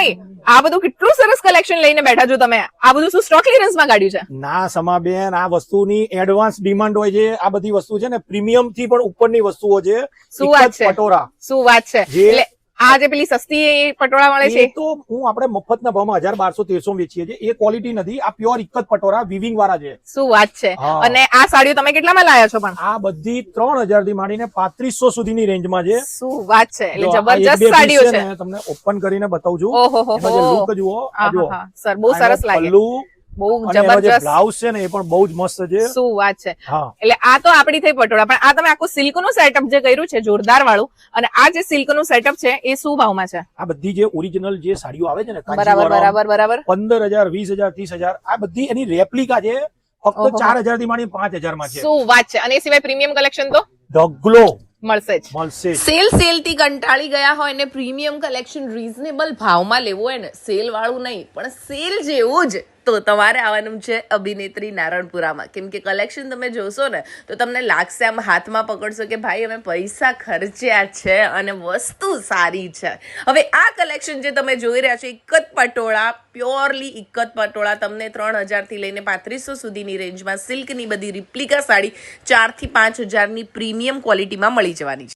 નહીં, આ બધું કેટલું સરસ કલેક્શન લઈને બેઠા છો તમે. આ બધું શું સ્ટોક ક્લિયરન્સ માં કાઢ્યું છે? ના સમાબેન, આ વસ્તુની એડવાન્સ ડિમાન્ડ હોય છે. આ બધી વસ્તુ છે ને પ્રીમિયમ થી પણ ઉપરની વસ્તુઓ છે. શું વાત છે? પટોરા, શું વાત છે? એટલે આ જે પેલી સસ્તી પટોળા મળે છે એ તો હું આપણે મફતના ભાવમાં 1200-1300 વેચીએ છીએ. એ ક્વોલિટી નથી, આ પ્યોર એક જ પટોરા વિવિંગ વાળા છે. શું વાત છે? હા. અને આ સાડીઓ તમે કેટલામાં લાયા છો? પણ આ બધી 3000 થી માંડીને 3500 સુધીની રેન્જમાં છે. શું વાત છે! એટલે જો આ એક જબરજસ્ત બે piece સાડીઓ છે. ને તમને ઓપન કરીને બતાવું છું. ઓહો હો એનો જે લુક જુઓ, આ જુઓ. સર બહુ સરસ લાગે, પલ્લુ બહુ અને એનો જે જબરજસ્ત. બ્લાઉઝ છે ને એ પણ બહુ જ મસ્ત છે. શું વાત છે! હા, એટલે આ તો આપડી થઈ પટોળા, પણ આ તમે આખું સિલ્ક નું સેટઅપ જે કર્યું છે જોરદાર વાળું, અને આ જે સિલ્ક નું સેટઅપ છે એ શું ભાવમાં છે? આ બધી જે ઓરિજિનલ જે સાડીઓ આવે છે ને બરાબર કાંચીવરમ, બરાબર બરાબર. 15,000, 20,000, 30,000, આ બધી એની રેપ્લિકા છે. ફક્ત ઓહો. 4,000 થી માંડી 5,000 માં છે. શું વાત છે! અને એ સિવાય પ્રીમિયમ કલેક્શન તો ધ ગ્લો મળશે જ. મળશે જ. સેલ થી કંટાળી ગયા હોય ને પ્રીમિયમ કલેક્શન રીઝનેબલ ભાવમાં લેવું હોય ને, સેલ વાળું નહીં પણ સેલ જેવું જ, તો તમારે આવવાનું છે અભિનેત્રી નારણપુરામાં. કેમ કે કલેક્શન તમે જોશો ને તો તમને લાગશે, આમ હાથમાં પકડશો કે ભાઈ અમે પૈસા ખર્ચ્યા છે અને વસ્તુ સારી છે. હવે આ કલેક્શન જે તમે જોઈ રહ્યા છો, એક જ પટોળા, પ્યોરલી એક જ પટોળા તમને 3000 થી લઈને 3500 સુધીની રેન્જમાં સિલ્કની બધી રિપ્લિકા સાડી 4 થી 5000 ની પ્રીમિયમ ક્વોલિટીમાં મળી જવાની છે.